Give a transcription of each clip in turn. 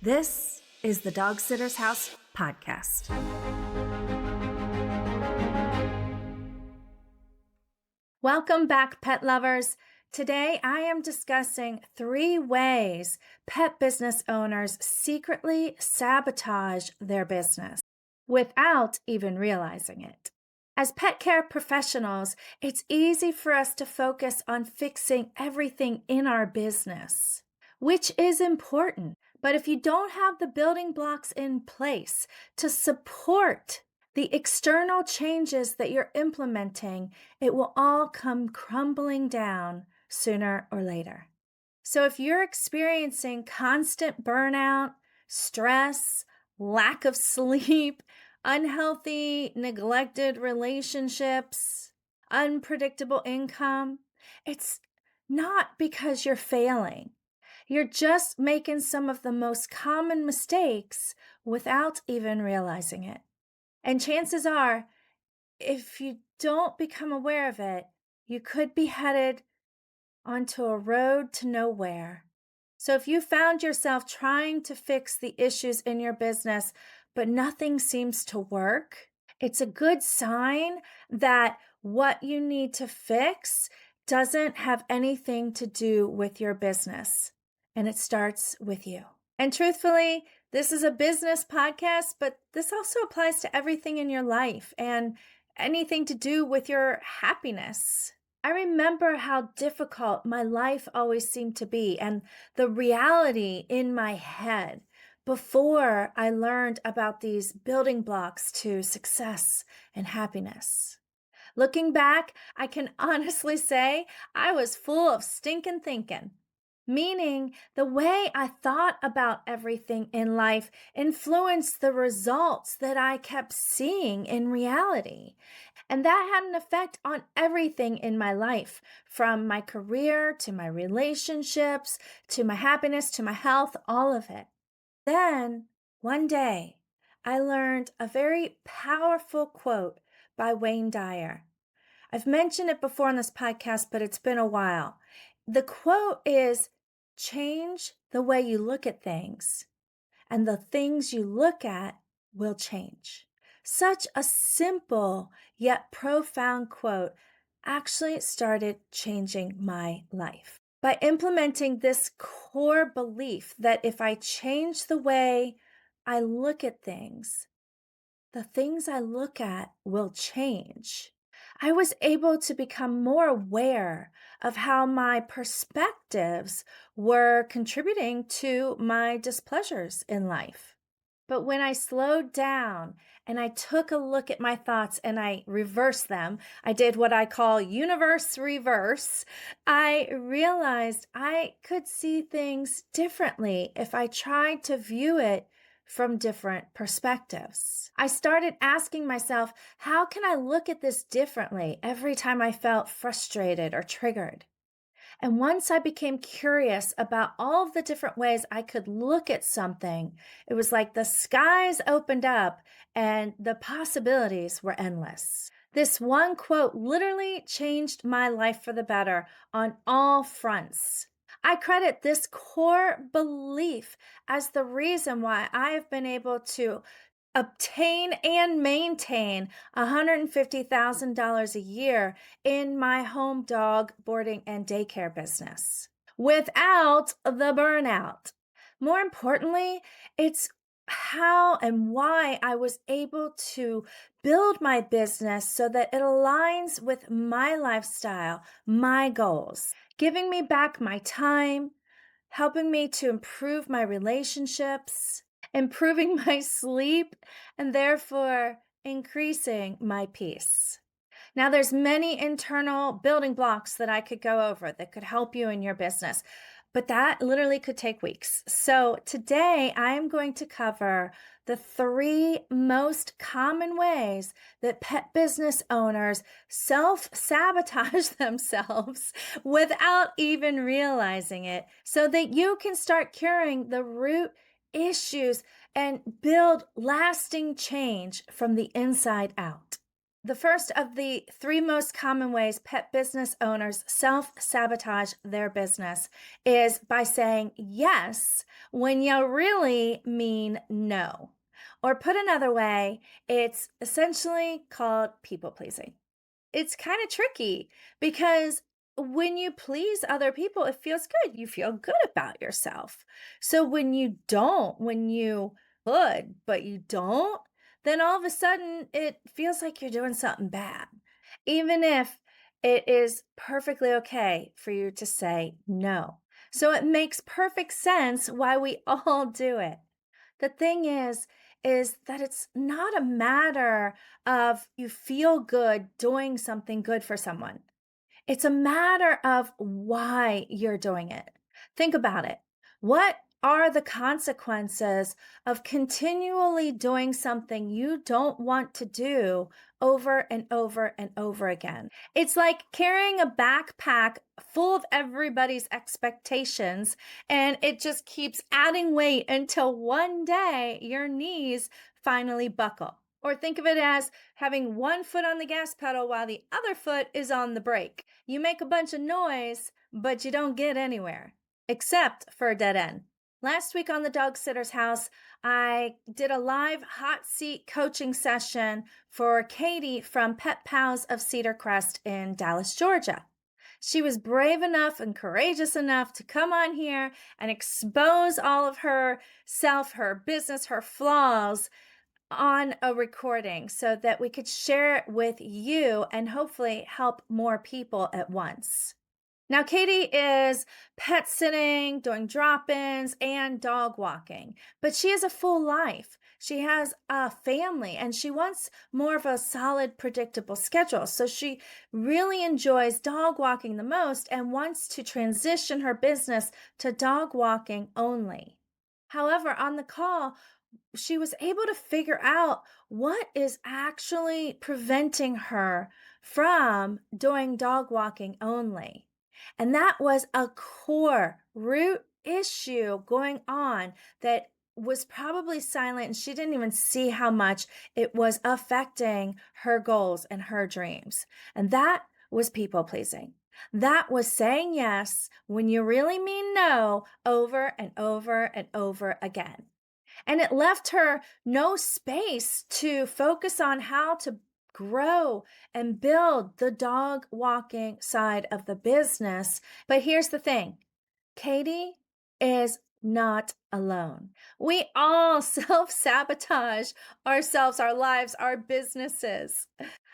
This is the Dog Sitter's House podcast. Welcome back, pet lovers. Today, I am discussing 3 ways pet business owners secretly sabotage their business without even realizing it. As pet care professionals, it's easy for us to focus on fixing everything in our business, which is important. But if you don't have the building blocks in place to support the external changes that you're implementing, it will all come crumbling down sooner or later. So if you're experiencing constant burnout, stress, lack of sleep, unhealthy, neglected relationships, unpredictable income, it's not because you're failing. You're just making some of the most common mistakes without even realizing it. And chances are, if you don't become aware of it, you could be headed onto a road to nowhere. So if you found yourself trying to fix the issues in your business, but nothing seems to work, it's a good sign that what you need to fix doesn't have anything to do with your business. And it starts with you. And truthfully, this is a business podcast, but this also applies to everything in your life and anything to do with your happiness. I remember how difficult my life always seemed to be and the reality in my head before I learned about these building blocks to success and happiness. Looking back, I can honestly say I was full of stinking thinking, meaning the way I thought about everything in life influenced the results that I kept seeing in reality. And that had an effect on everything in my life, from my career to my relationships to my happiness to my health, all of it. Then, one day, I learned a very powerful quote by Wayne Dyer. I've mentioned it before on this podcast, but it's been a while. The quote is, "Change the way you look at things, and the things you look at will change." Such a simple yet profound quote actually started changing my life. By implementing this core belief that if I change the way I look at things, the things I look at will change, I was able to become more aware of how my perspectives were contributing to my displeasures in life. But when I slowed down and I took a look at my thoughts and I reversed them, I did what I call universe reverse. I realized I could see things differently if I tried to view it from different perspectives. I started asking myself, how can I look at this differently every time I felt frustrated or triggered? And once I became curious about all of the different ways I could look at something, it was like the skies opened up and the possibilities were endless. This one quote literally changed my life for the better on all fronts. I credit this core belief as the reason why I have been able to obtain and maintain $150,000 a year in my home dog boarding and daycare business without the burnout. More importantly, it's how and why I was able to build my business so that it aligns with my lifestyle, my goals, giving me back my time, helping me to improve my relationships, improving my sleep, and therefore increasing my peace. Now, there's many internal building blocks that I could go over that could help you in your business, but that literally could take weeks. So today I am going to cover the 3 most common ways that pet business owners self-sabotage themselves without even realizing it, so that you can start curing the root issues and build lasting change from the inside out. The first of the three most common ways pet business owners self sabotage their business is by saying yes when you really mean no. Or put another way, it's essentially called people pleasing. It's kind of tricky because when you please other people, it feels good. You feel good about yourself. So when you don't, when you could, but you don't, then all of a sudden it feels like you're doing something bad. Even if it is perfectly okay for you to say no. So it makes perfect sense why we all do it. The thing is that it's not a matter of you feel good doing something good for someone. It's a matter of why you're doing it. Think about it. What are the consequences of continually doing something you don't want to do over and over and over again? It's like carrying a backpack full of everybody's expectations, and it just keeps adding weight until one day your knees finally buckle. Or think of it as having one foot on the gas pedal while the other foot is on the brake. You make a bunch of noise, but you don't get anywhere, except for a dead end. Last week on the dog sitter's house, I did a live hot seat coaching session for Katie from Pet Pals of Cedar Crest in Dallas, Georgia. She was brave enough and courageous enough to come on here and expose all of her self, her business, her flaws on a recording so that we could share it with you and hopefully help more people at once. Now, Katie is pet sitting, doing drop ins, and dog walking, but she has a full life. She has a family and she wants more of a solid, predictable schedule. So she really enjoys dog walking the most and wants to transition her business to dog walking only. However, on the call, she was able to figure out what is actually preventing her from doing dog walking only. And that was a core root issue going on that was probably silent, and she didn't even see how much it was affecting her goals and her dreams. And that was people pleasing. That was saying yes when you really mean no over and over and over again. And it left her no space to focus on how to grow and build the dog walking side of the business. But here's the thing, Katie is not alone. We all self sabotage ourselves, our lives, our businesses,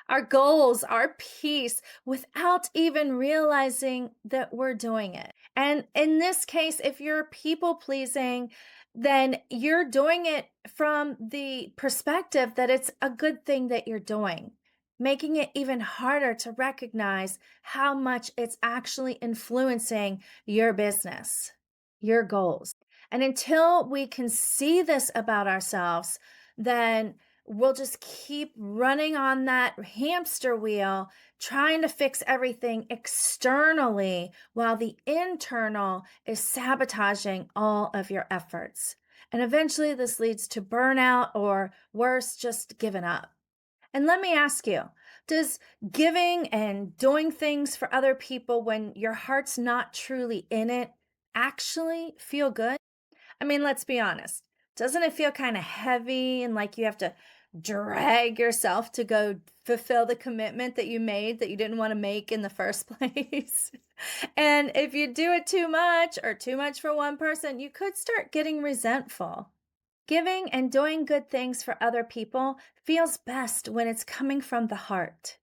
our goals, our peace without even realizing that we're doing it. And in this case, if you're people pleasing, then you're doing it from the perspective that it's a good thing that you're doing, making it even harder to recognize how much it's actually influencing your business, your goals. And until we can see this about ourselves, then we'll just keep running on that hamster wheel, trying to fix everything externally while the internal is sabotaging all of your efforts. And eventually, this leads to burnout or worse, just giving up. And let me ask you, does giving and doing things for other people when your heart's not truly in it actually feel good? I mean, let's be honest. Doesn't it feel kind of heavy and like you have to drag yourself to go fulfill the commitment that you made that you didn't want to make in the first place? And if you do it too much or too much for one person, you could start getting resentful. Giving and doing good things for other people feels best when it's coming from the heart,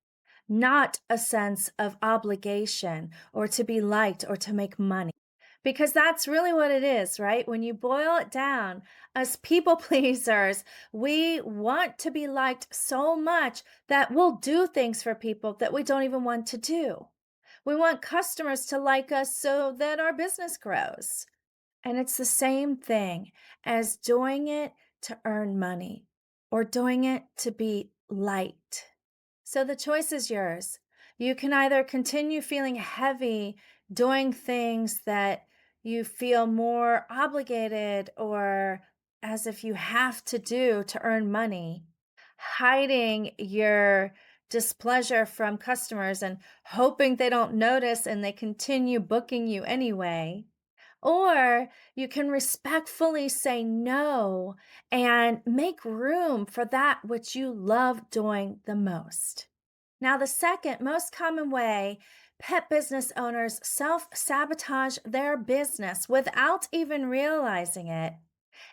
not a sense of obligation or to be liked or to make money. Because that's really what it is, right? When you boil it down, as people pleasers, we want to be liked so much that we'll do things for people that we don't even want to do. We want customers to like us so that our business grows. And it's the same thing as doing it to earn money or doing it to be liked. So the choice is yours. You can either continue feeling heavy doing things that you feel more obligated or as if you have to do to earn money, hiding your displeasure from customers and hoping they don't notice and they continue booking you anyway. Or you can respectfully say no and make room for that which you love doing the most. Now, the second most common way pet business owners self sabotage their business without even realizing it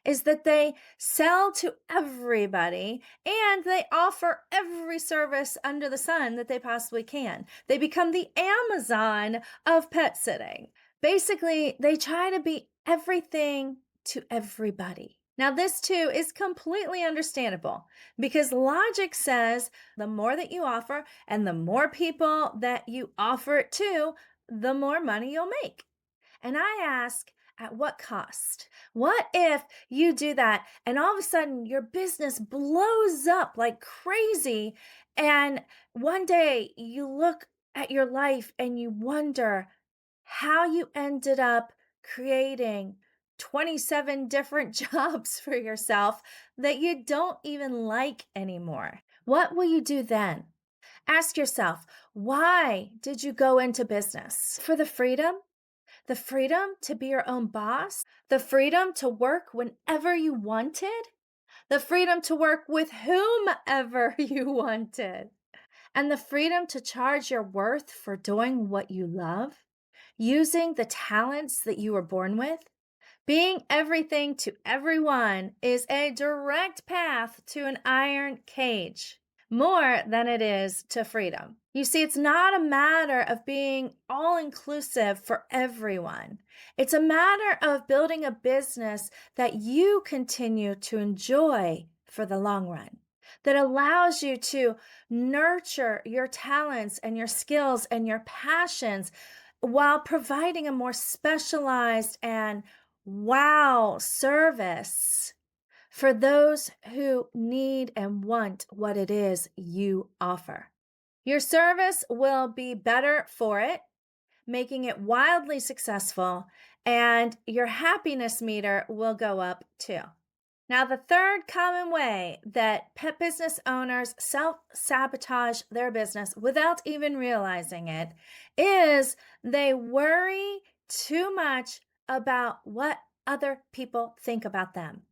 is that they sell to everybody and they offer every service under the sun that they possibly can. They become the Amazon of pet sitting. Basically, they try to be everything to everybody. Now, this too is completely understandable because logic says the more that you offer and the more people that you offer it to, the more money you'll make. And I ask, at what cost? What if you do that and all of a sudden your business blows up like crazy? And one day you look at your life and you wonder how you ended up creating 27 different jobs for yourself that you don't even like anymore. What will you do then? Ask yourself, why did you go into business? For the freedom? The freedom to be your own boss, the freedom to work whenever you wanted, the freedom to work with whomever you wanted, and the freedom to charge your worth for doing what you love, using the talents that you were born with. Being everything to everyone is a direct path to an iron cage, more than it is to freedom. You see, it's not a matter of being all inclusive for everyone. It's a matter of building a business that you continue to enjoy for the long run, that allows you to nurture your talents and your skills and your passions while providing a more specialized and wow service for those who need and want what it is you offer. Your service will be better for it, making it wildly successful, and your happiness meter will go up too. Now, the third common way that pet business owners self sabotage their business without even realizing it is they worry too much about what other people think about them.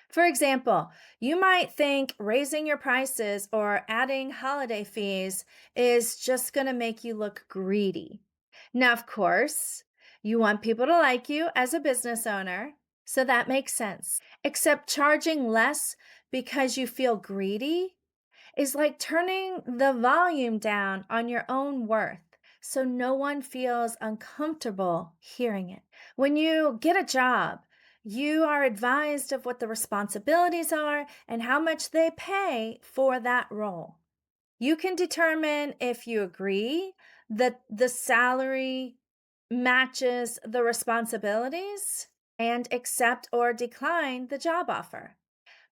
For example, you might think raising your prices or adding holiday fees is just going to make you look greedy. Now, of course, you want people to like you as a business owner, so that makes sense. Except charging less because you feel greedy is like turning the volume down on your own worth so no one feels uncomfortable hearing it. When you get a job, you are advised of what the responsibilities are and how much they pay for that role. You can determine if you agree that the salary matches the responsibilities and accept or decline the job offer.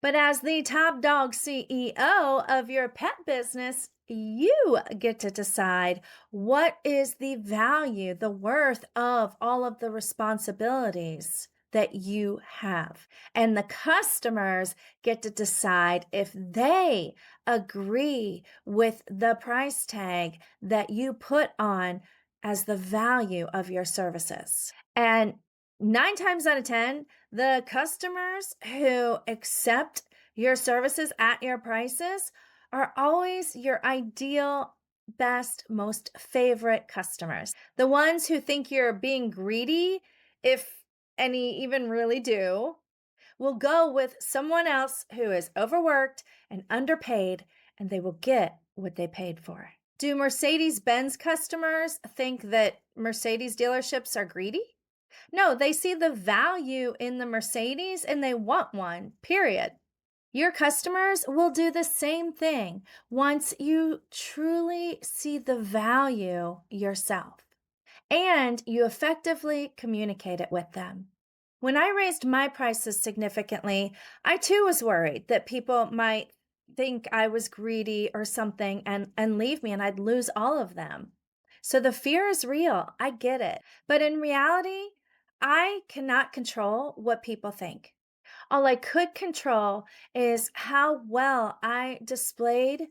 But as the top dog CEO of your pet business, you get to decide what is the value, the worth of all of the responsibilities that you have. And the customers get to decide if they agree with the price tag that you put on as the value of your services. And 9 times out of 10, the customers who accept your services at your prices are always your ideal, best, most favorite customers. The ones who think you're being greedy, if any even really do, will go with someone else who is overworked and underpaid, and they will get what they paid for. Do Mercedes-Benz customers think that Mercedes dealerships are greedy? No, they see the value in the Mercedes and they want one, period. Your customers will do the same thing once you truly see the value yourself and you effectively communicate it with them. When I raised my prices significantly, I too was worried that people might think I was greedy or something and leave me and I'd lose all of them. So the fear is real. I get it. But in reality, I cannot control what people think. All I could control is how well I displayed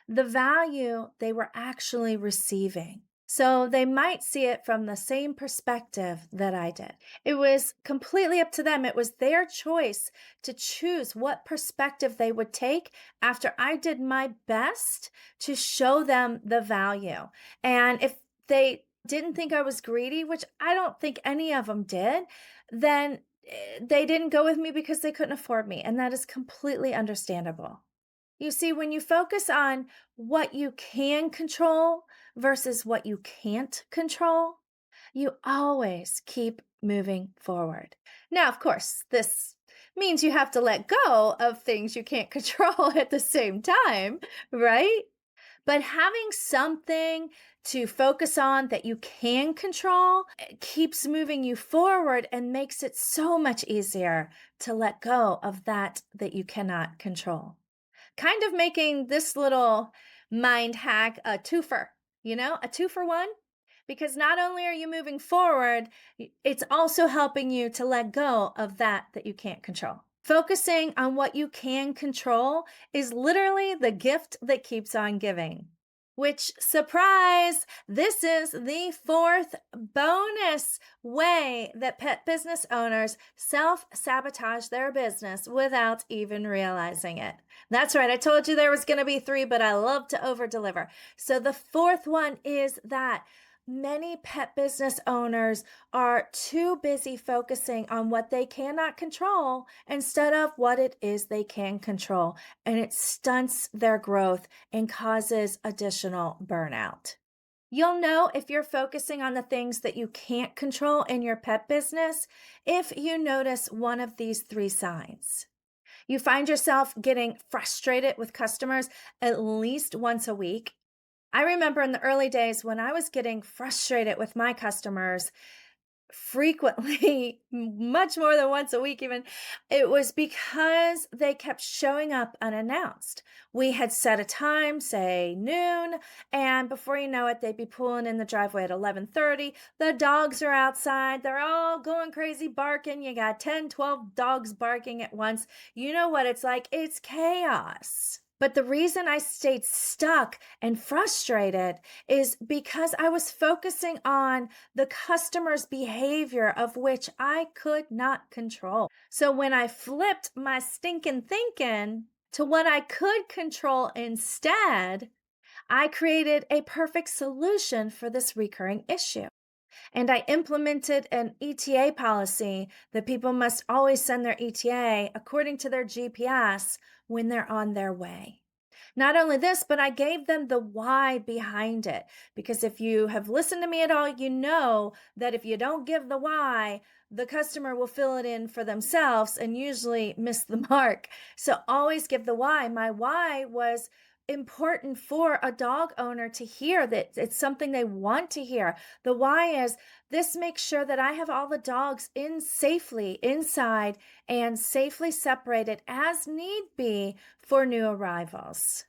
the value they were actually receiving. So they might see it from the same perspective that I did. It was completely up to them. It was their choice to choose what perspective they would take after I did my best to show them the value. And if they didn't think I was greedy, which I don't think any of them did, then they didn't go with me because they couldn't afford me. And that is completely understandable. You see, when you focus on what you can control versus what you can't control, you always keep moving forward. Now, of course, this means you have to let go of things you can't control at the same time, right? But having something to focus on that you can control keeps moving you forward and makes it so much easier to let go of that you cannot control, kind of making this little mind hack a twofer, a two for one. Because not only are you moving forward, it's also helping you to let go of that you can't control. Focusing on what you can control is literally the gift that keeps on giving. Which, surprise, this is the fourth bonus way that pet business owners self sabotage their business without even realizing it. That's right, I told you there was going to be three, but I love to over deliver. So, the fourth one is that many pet business owners are too busy focusing on what they cannot control instead of what it is they can control. And it stunts their growth and causes additional burnout. You'll know if you're focusing on the things that you can't control in your pet business if you notice one of these three signs. You find yourself getting frustrated with customers at least once a week. I remember in the early days when I was getting frustrated with my customers frequently, much more than once a week, even, it was because they kept showing up unannounced. We had set a time, say noon, and before you know it, they'd be pulling in the driveway at 11:30. The dogs are outside, they're all going crazy barking. You got 10, 12 dogs barking at once. You know what it's like, it's chaos. But the reason I stayed stuck and frustrated is because I was focusing on the customer's behavior of which I could not control. So when I flipped my stinking thinking to what I could control instead, I created a perfect solution for this recurring issue. And I implemented an ETA policy that people must always send their ETA according to their GPS when they're on their way. Not only this, but I gave them the why behind it. Because if you have listened to me at all, you know that if you don't give the why, the customer will fill it in for themselves and usually miss the mark. So always give the why. My why was important for a dog owner to hear, that it's something they want to hear. The why is this makes sure that I have all the dogs in safely inside and safely separated as need be for new arrivals.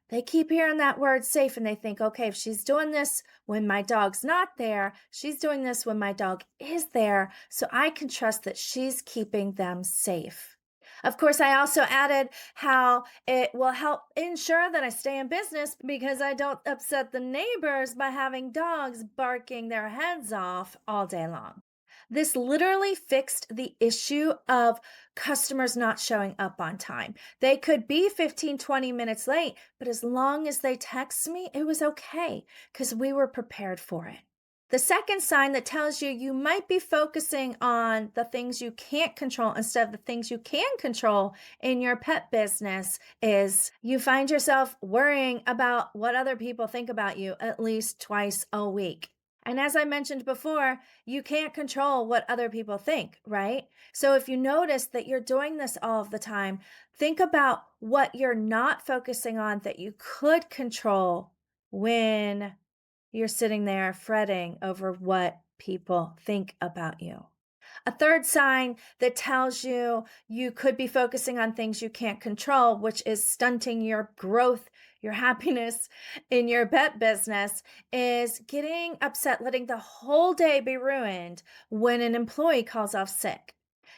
They keep hearing that word safe and they think, okay, if she's doing this when my dog's not there, she's doing this when my dog is there. So I can trust that she's keeping them safe. Of course, I also added how it will help ensure that I stay in business because I don't upset the neighbors by having dogs barking their heads off all day long. This literally fixed the issue of customers not showing up on time. They could be 15, 20 minutes late, but as long as they text me, it was okay because we were prepared for it. The second sign that tells you you might be focusing on the things you can't control instead of the things you can control in your pet business is you find yourself worrying about what other people think about you at least twice a week. And as I mentioned before, you can't control what other people think, right? So if you notice that you're doing this all of the time, think about what you're not focusing on that you could control when you're sitting there fretting over what people think about you. A third sign that tells you you could be focusing on things you can't control, which is stunting your growth, your happiness in your pet business, is getting upset, letting the whole day be ruined when an employee calls off sick.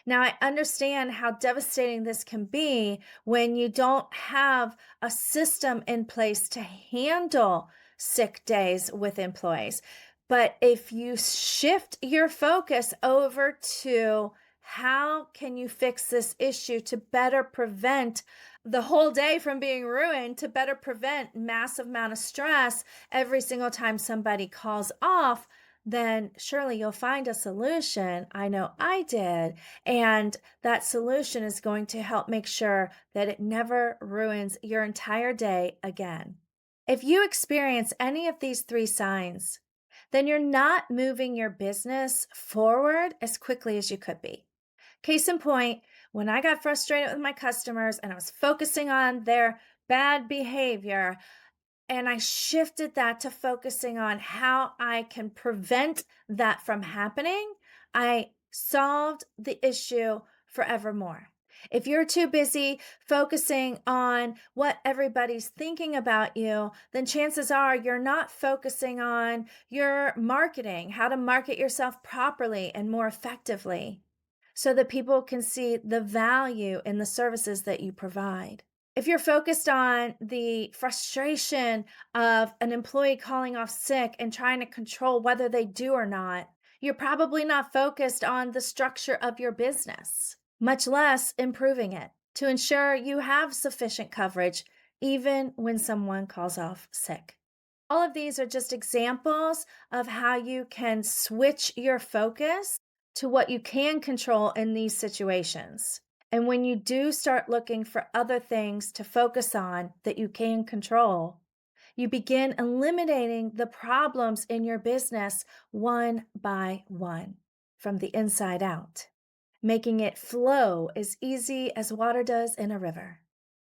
Now, I understand how devastating this can be when you don't have a system in place to handle sick days with employees. But if you shift your focus over to how can you fix this issue to better prevent the whole day from being ruined, to better prevent massive amount of stress every single time somebody calls off, then surely you'll find a solution. I know I did. And that solution is going to help make sure that it never ruins your entire day again. If you experience any of these three signs, then you're not moving your business forward as quickly as you could be. Case in point, when I got frustrated with my customers and I was focusing on their bad behavior, and I shifted that to focusing on how I can prevent that from happening, I solved the issue forevermore. If you're too busy focusing on what everybody's thinking about you, then chances are you're not focusing on your marketing, how to market yourself properly and more effectively so that people can see the value in the services that you provide. If you're focused on the frustration of an employee calling off sick and trying to control whether they do or not, you're probably not focused on the structure of your business, much less improving it to ensure you have sufficient coverage even when someone calls off sick. All of these are just examples of how you can switch your focus to what you can control in these situations. And when you do start looking for other things to focus on that you can control, you begin eliminating the problems in your business one by one from the inside out, making it flow as easy as water does in a river.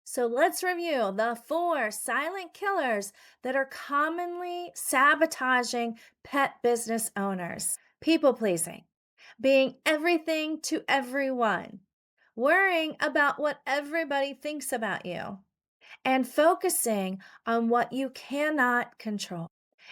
So let's review the 4 silent killers that are commonly sabotaging pet business owners: people pleasing, being everything to everyone, worrying about what everybody thinks about you, and focusing on what you cannot control.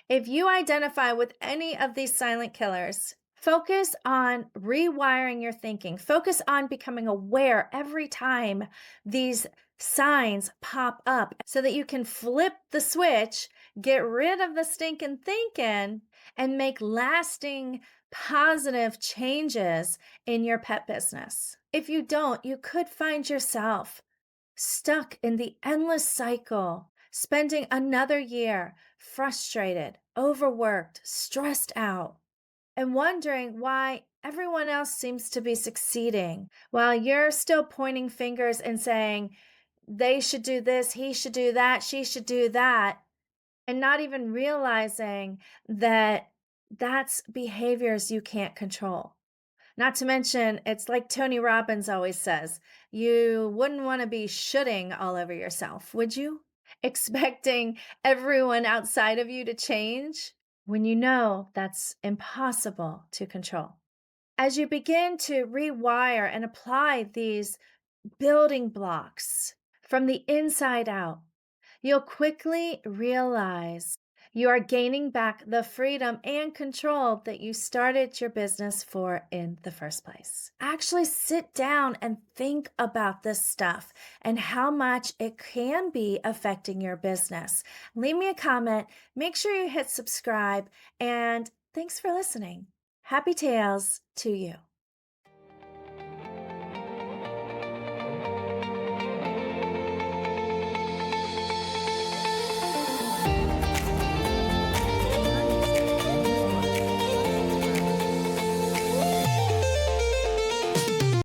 If you identify with any of these silent killers, focus on rewiring your thinking. Focus on becoming aware every time these signs pop up so that you can flip the switch, get rid of the stinking thinking, and make lasting positive changes in your pet business. If you don't, you could find yourself stuck in the endless cycle, spending another year frustrated, overworked, stressed out, and wondering why everyone else seems to be succeeding while you're still pointing fingers and saying, they should do this, he should do that, she should do that, and not even realizing that that's behaviors you can't control. Not to mention, it's like Tony Robbins always says, you wouldn't want to be shooting all over yourself, would you? Expecting everyone outside of you to change when you know that's impossible to control. As you begin to rewire and apply these building blocks from the inside out, you'll quickly realize you are gaining back the freedom and control that you started your business for in the first place. Actually, sit down and think about this stuff and how much it can be affecting your business. Leave me a comment, make sure you hit subscribe, and thanks for listening. Happy tales to you.